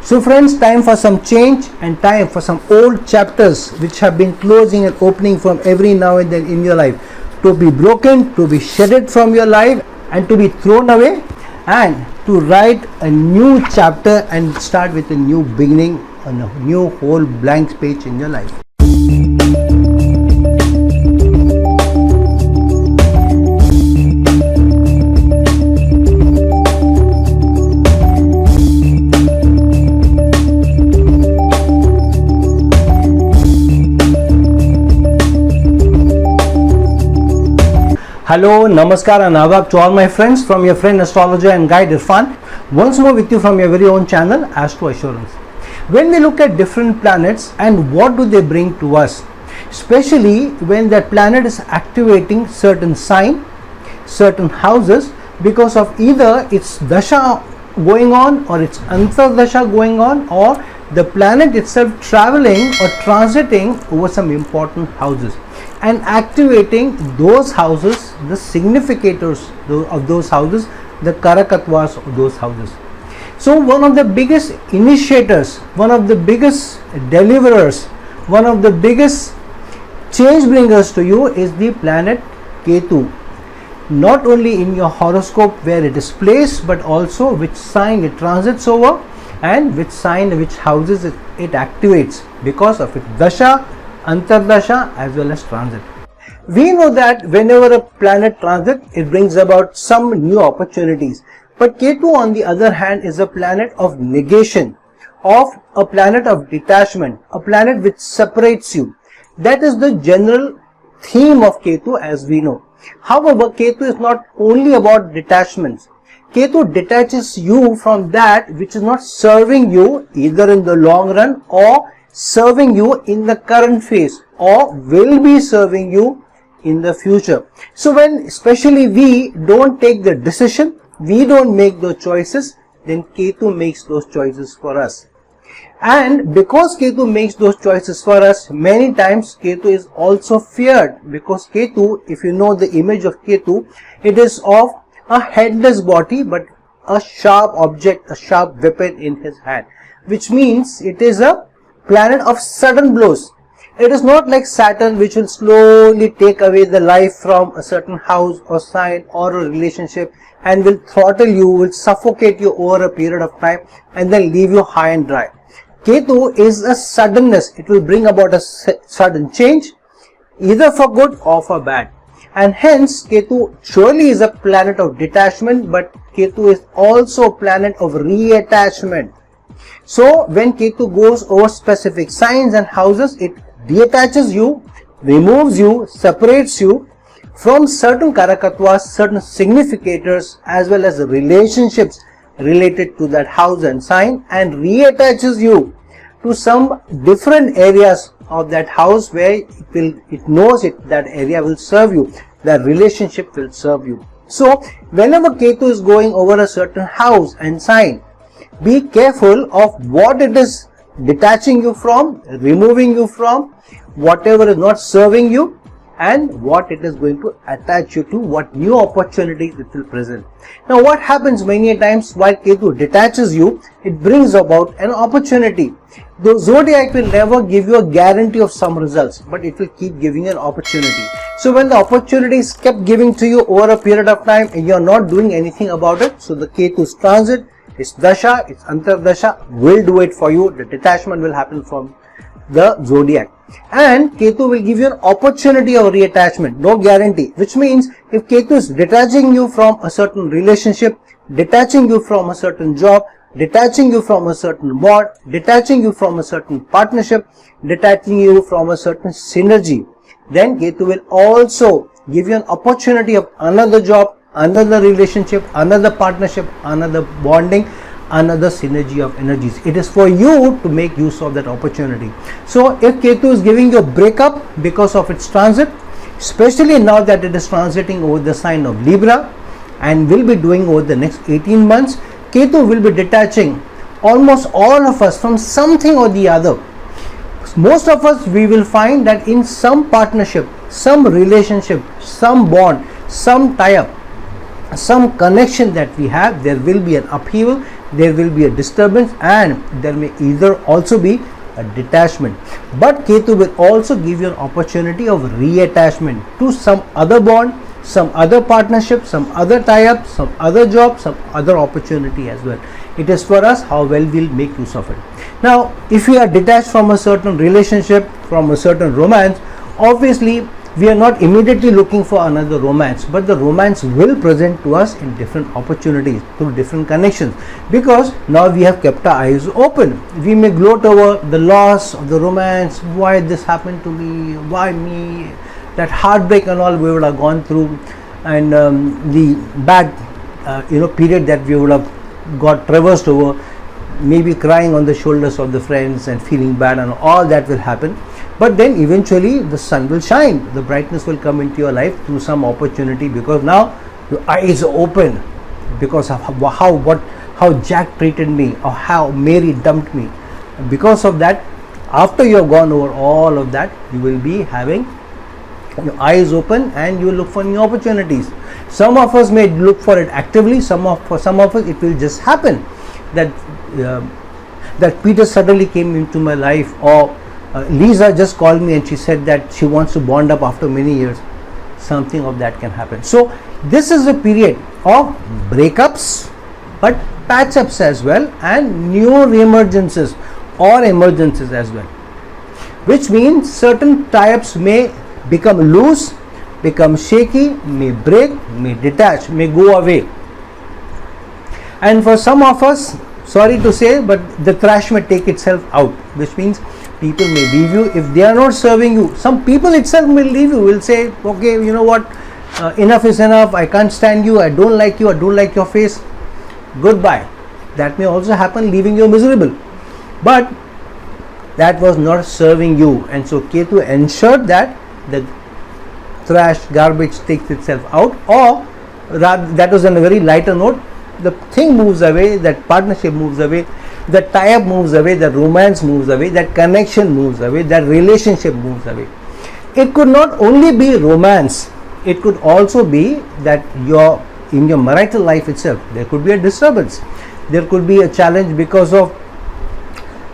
So friends, time for some change and time for some old chapters which have been closing and opening from every now and then in your life to be broken, to be shedded from your life and to be thrown away, and to write a new chapter and start with a new beginning on a new whole blank page in your life. Hello, Namaskar and Adab to all my friends from your friend astrologer and guide Irfan, once more with you from your very own channel Astro Assurance. When we look at different planets and what do they bring to us, especially when that planet is activating certain sign, certain houses, because of either its dasha going on or its antardasha going on, or the planet itself traveling or transiting over some important houses and activating those houses, the significators of those houses, the karakatwas of those houses. So one of the biggest initiators, one of the biggest deliverers, one of the biggest change bringers to you is the planet Ketu. Not only in your horoscope where it is placed, but also which sign it transits over and which sign, which houses it activates because of its dasha, antardasha as well as transit. We know that whenever a planet transits, it brings about some new opportunities. But Ketu on the other hand is a planet of negation, of a planet of detachment, a planet which separates you. That is the general theme of Ketu as we know. However, Ketu is not only about detachments. Ketu detaches you from that which is not serving you either in the long run or serving you in the current phase or will be serving you in the future. So when especially we don't take the decision, we don't make those choices, then Ketu makes those choices for us. And because Ketu makes those choices for us, many times Ketu is also feared, because Ketu, if you know the image of Ketu, it is of a headless body but a sharp object, a sharp weapon in his hand, which means it is a planet of sudden blows. It is not like Saturn, which will slowly take away the life from a certain house or sign or a relationship and will throttle you, will suffocate you over a period of time and then leave you high and dry. Ketu is a suddenness. It will bring about a sudden change, either for good or for bad. And hence Ketu surely is a planet of detachment, but Ketu is also a planet of reattachment. So when Ketu goes over specific signs and houses, it detaches you, removes you, separates you from certain karakatwas, certain significators as well as relationships related to that house and sign, and reattaches you to some different areas of that house where it knows that area will serve you, that relationship will serve you. So whenever Ketu is going over a certain house and sign, be careful of what it is detaching you from, removing you from, whatever is not serving you, and what it is going to attach you to, what new opportunities it will present. Now what happens many times while Ketu detaches you, it brings about an opportunity. The zodiac will never give you a guarantee of some results, but it will keep giving you an opportunity. So when the opportunity is kept giving to you over a period of time and you are not doing anything about it, so the Ketu's transit, its dasha, its antardasha will do it for you. The detachment will happen from the zodiac, and Ketu will give you an opportunity of reattachment, no guarantee, which means if Ketu is detaching you from a certain relationship, detaching you from a certain job, detaching you from a certain bond, detaching you from a certain partnership, detaching you from a certain synergy, then Ketu will also give you an opportunity of another job, another relationship, another partnership, another bonding, another synergy of energies. It is for you to make use of that opportunity. So if Ketu is giving you a breakup because of its transit, especially now that it is transiting over the sign of Libra and will be doing over the next 18 months, Ketu will be detaching almost all of us from something or the other. Most of us, we will find that in some partnership, some relationship, some bond, some tie-up, some connection that we have, there will be an upheaval, there will be a disturbance, and there may either also be a detachment. But Ketu will also give you an opportunity of reattachment to some other bond, some other partnership, some other tie-up, some other job, some other opportunity as well. It is for us how well we'll make use of it. Now, if we are detached from a certain relationship, from a certain romance, obviously we are not immediately looking for another romance, but the romance will present to us in different opportunities through different connections, because now we have kept our eyes open. We may gloat over the loss of the romance, why this happened to me, why me, that heartbreak and all we would have gone through, and the bad period that we would have got traversed over, maybe crying on the shoulders of the friends and feeling bad, and all that will happen. But then eventually the sun will shine, the brightness will come into your life through some opportunity, because now your eyes are open because of how Jack treated me, or how Mary dumped me. Because of that, after you have gone over all of that, you will be having your eyes open and you will look for new opportunities. Some of us may look for it actively, for some of us it will just happen that Peter suddenly came into my life, or Lisa just called me and she said that she wants to bond up after many years. Something of that can happen. So this is a period of breakups, but patch-ups as well, and new re-emergences or emergences as well, which means certain tie-ups may become loose, become shaky, may break, may detach, may go away. And for some of us, sorry to say, but the trash may take itself out, which means people may leave you if they are not serving you. Some people itself will leave you, will say, okay, you know what, enough is enough, I can't stand you, I don't like you, I don't like your face, goodbye. That may also happen, leaving you miserable. But that was not serving you, and so Ketu ensured that the trash, garbage takes itself out, or rather, that was on a very lighter note, the thing moves away, that partnership moves away, the tie-up moves away, the romance moves away, that connection moves away, that relationship moves away. It could not only be romance, it could also be that in your marital life itself, there could be a disturbance, there could be a challenge because of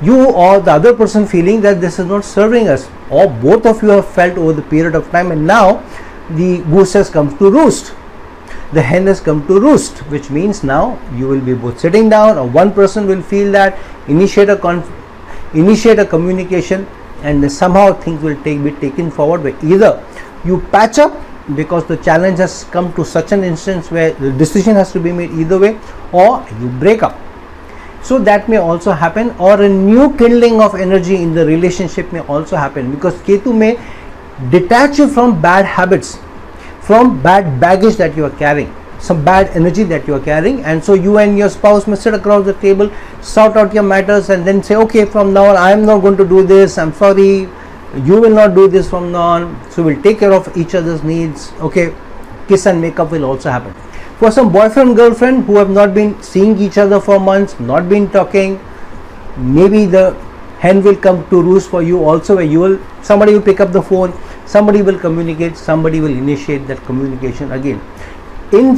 you or the other person feeling that this is not serving us, or both of you have felt over the period of time, and now the goose has come to roost, the hen has come to roost, which means now you will be both sitting down, or one person will feel that, initiate a communication, and somehow things will be taken forward by either you patch up because the challenge has come to such an instance where the decision has to be made either way, or you break up. So that may also happen, or a new kindling of energy in the relationship may also happen, because Ketu may detach you from bad habits, from bad baggage that you are carrying, some bad energy that you are carrying, and so you and your spouse must sit across the table, sort out your matters, and then say, okay, from now on I am not going to do this, I'm sorry, you will not do this from now on, so we'll take care of each other's needs. Okay, kiss and makeup will also happen. For some boyfriend girlfriend who have not been seeing each other for months, not been talking, maybe the hen will come to roost for you also, where somebody will pick up the phone, somebody will communicate, somebody will initiate that communication again.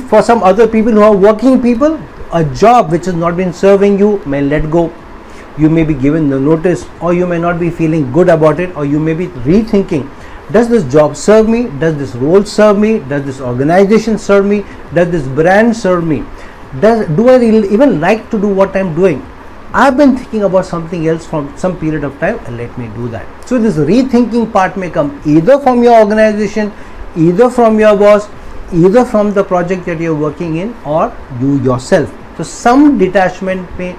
For some other people who are working people, a job which has not been serving you may let go. You may be given the notice, or you may not be feeling good about it, or you may be rethinking, does this job serve me, does this role serve me, does this organization serve me, does this brand serve me, do I really even like to do what I'm doing? I've been thinking about something else from some period of time, and let me do that. So this rethinking part may come either from your organization, either from your boss, either from the project that you're working in, or you yourself. So some detachment may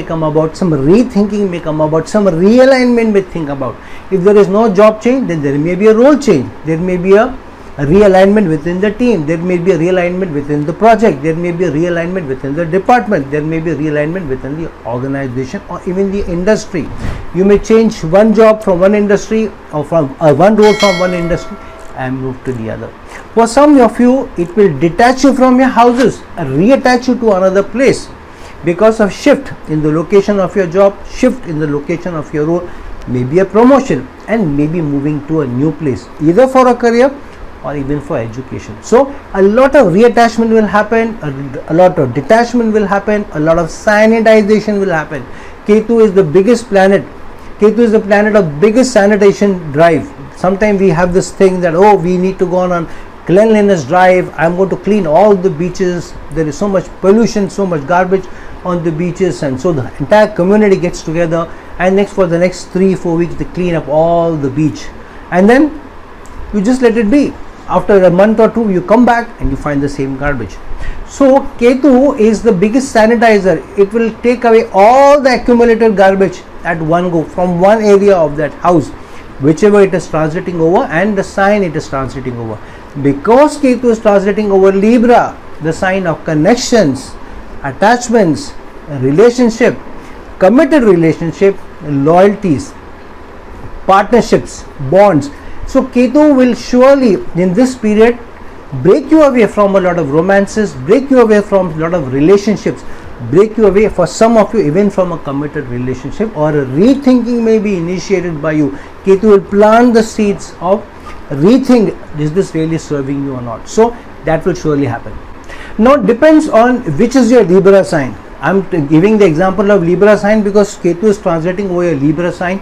come about, some rethinking may come about, some realignment may think about. If there is no job change, then there may be a role change, there may be a realignment within the team, there may be a realignment within the project, there may be a realignment within the department, there may be a realignment within the organization, or even the industry. You may change one job from one industry, or from one role from one industry and move to the other. For some of you, it will detach you from your houses and reattach you to another place because of shift in the location of your job, shift in the location of your role, maybe a promotion, and maybe moving to a new place, either for a career or even for education. So a lot of reattachment will happen, a lot of detachment will happen, a lot of sanitization will happen. Ketu is the biggest planet. Ketu is the planet of biggest sanitation drive. Sometimes we have this thing that, oh, we need to go on cleanliness drive. I'm going to clean all the beaches. There is so much pollution, so much garbage on the beaches, and so the entire community gets together, and for the next 3-4 weeks they clean up all the beach, and then you just let it be. After a month or two you come back and you find the same garbage. So Ketu is the biggest sanitizer. It will take away all the accumulated garbage at one go from one area of that house, whichever it is transiting over, and the sign it is transiting over. Because Ketu is transiting over Libra, the sign of connections, attachments, relationship, committed relationship, loyalties, partnerships, bonds. So Ketu will surely in this period break you away from a lot of romances, break you away from a lot of relationships, break you away, for some of you, even from a committed relationship, or a rethinking may be initiated by you. Ketu will plant the seeds of rethink, is this really serving you or not? So that will surely happen. Now it depends on which is your Libra sign. I'm giving the example of Libra sign because Ketu is transiting over your Libra sign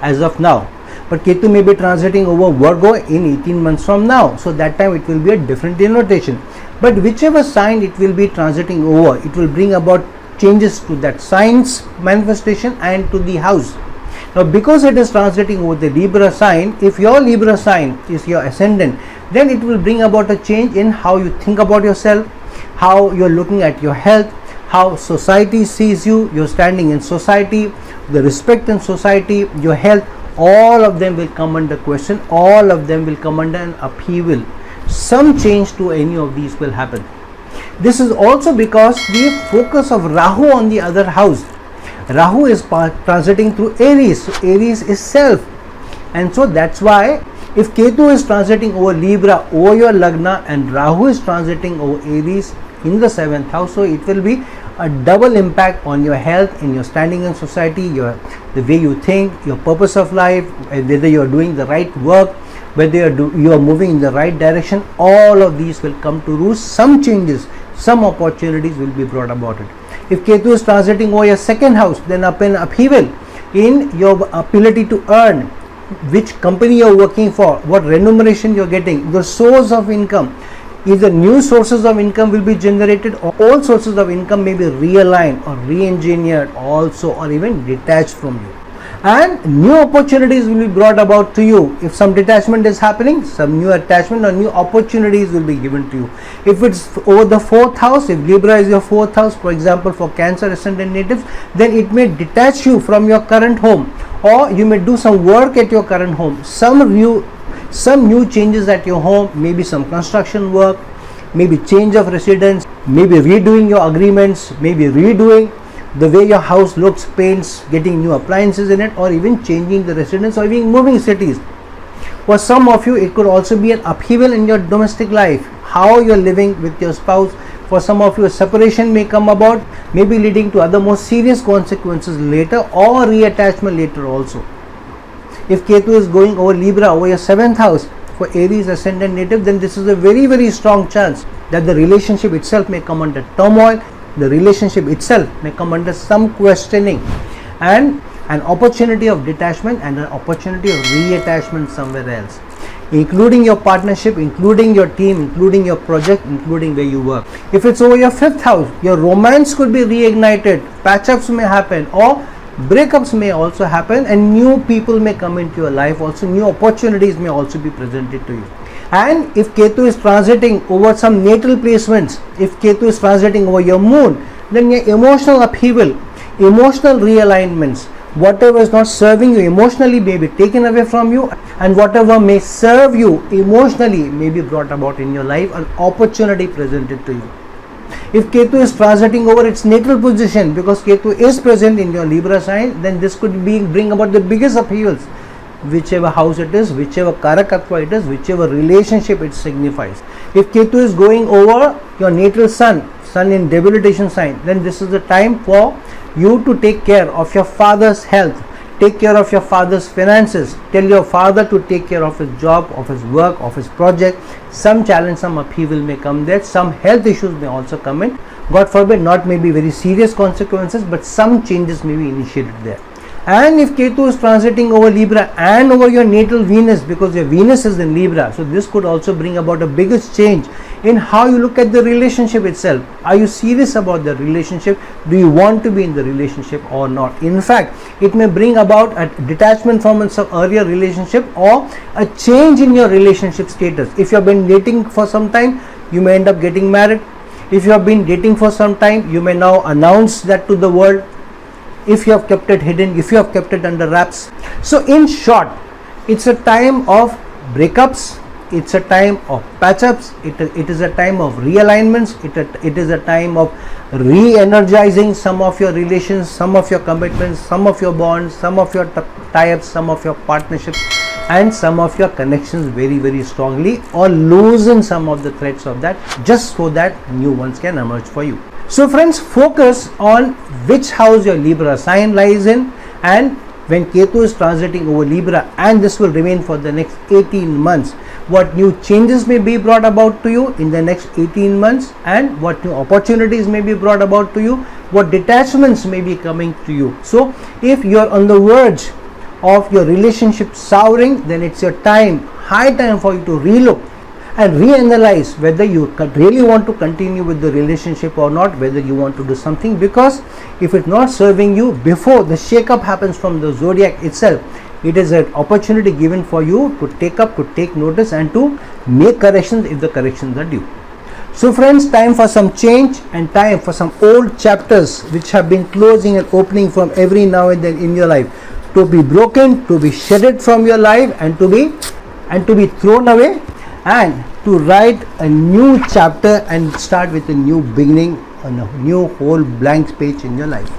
as of now. But Ketu may be transiting over Virgo in 18 months from now. So that time it will be a different denotation. But whichever sign it will be transiting over, it will bring about changes to that sign's manifestation and to the house. Now because it is transiting over the Libra sign, if your Libra sign is your ascendant, then it will bring about a change in how you think about yourself, how you are looking at your health, how society sees you, your standing in society, the respect in society, your health. All of them will come under question, all of them will come under an upheaval. Some change to any of these will happen. This is also because the focus of Rahu on the other house. Rahu is transiting through Aries, so Aries is self, and so that's why if Ketu is transiting over Libra, over your Lagna, and Rahu is transiting over Aries in the 7th house, so it will be a double impact on your health, in your standing in society, the way you think, your purpose of life, whether you are doing the right work, whether you are moving in the right direction. All of these will come to roost. Some changes, some opportunities will be brought about it. If Ketu is transiting over your 2nd house, then an upheaval in your ability to earn, which company you are working for, what remuneration you are getting, the source of income. Either new sources of income will be generated, or old sources of income may be realigned or re-engineered also, or even detached from you, and new opportunities will be brought about to you. If some detachment is happening, some new attachment or new opportunities will be given to you. If it's over the 4th house, if Libra is your 4th house, for example for Cancer ascendant natives, then it may detach you from your current home, or you may do some work at your current home. Some new changes at your home, maybe some construction work, maybe change of residence, maybe redoing your agreements, maybe redoing the way your house looks, paints, getting new appliances in it, or even changing the residence, or even moving cities. For some of you, it could also be an upheaval in your domestic life, how you are living with your spouse. For some of you, a separation may come about, maybe leading to other more serious consequences later, or reattachment later also. If Ketu is going over Libra, over your 7th house for Aries ascendant native, then this is a very, very strong chance that the relationship itself may come under turmoil, the relationship itself may come under some questioning, and an opportunity of detachment and an opportunity of reattachment somewhere else, including your partnership, including your team, including your project, including where you work. If it's over your 5th house, your romance could be reignited, patch-ups may happen, or breakups may also happen, and new people may come into your life also, new opportunities may also be presented to you. And if Ketu is transiting over some natal placements, if Ketu is transiting over your moon, then your emotional upheaval, emotional realignments, whatever is not serving you emotionally may be taken away from you, and whatever may serve you emotionally may be brought about in your life, an opportunity presented to you. If Ketu is transiting over its natal position, because Ketu is present in your Libra sign, then this could bring about the biggest upheavals, whichever house it is, whichever Karakatva it is, whichever relationship it signifies. If Ketu is going over your natal sun in debilitation sign, then this is the time for you to take care of your father's health, take care of your father's finances. Tell your father to take care of his job, of his work, of his project. Some challenge, some upheaval may come there. Some health issues may also come in. God forbid, not maybe very serious consequences, but some changes may be initiated there. And if Ketu is transiting over Libra and over your natal Venus, because your Venus is in Libra, so this could also bring about a biggest change in how you look at the relationship itself. Are you serious about the relationship? Do you want to be in the relationship or not? In fact, it may bring about a detachment from some earlier relationship or a change in your relationship status. If you have been dating for some time, you may end up getting married. If you have been dating for some time, you may now announce that to the world. If you have kept it hidden, if you have kept it under wraps. So in short, it's a time of breakups, it's a time of patch-ups, it is a time of realignments, it is a time of re-energizing some of your relations, some of your commitments, some of your bonds, some of your tie-ups, some of your partnerships, and some of your connections very strongly, or loosen some of the threads of that, just so that new ones can emerge for you. So friends, focus on which house your Libra sign lies in, and when Ketu is transiting over Libra, and this will remain for the next 18 months, what new changes may be brought about to you in the next 18 months, and what new opportunities may be brought about to you, what detachments may be coming to you. So if you are on the verge of your relationship souring, then it's your time, high time for you to relook and reanalyze whether you really want to continue with the relationship or not, whether you want to do something, because if it's not serving you before the shake-up happens from the zodiac itself, it is an opportunity given for you to take up, to take notice, and to make corrections if the corrections are due. So friends, time for some change and time for some old chapters which have been closing and opening from every now and then in your life to be broken, to be shedded from your life, and to be thrown away, and to write a new chapter and start with a new beginning on a new whole blank page in your life.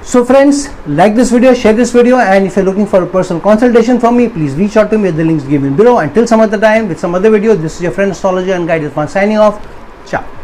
So friends, like this video, share this video, and if you're looking for a personal consultation from me, please reach out to me at the links given below. Until some other time with some other video, this is your friend astrologer and guide Irfan signing off. Ciao.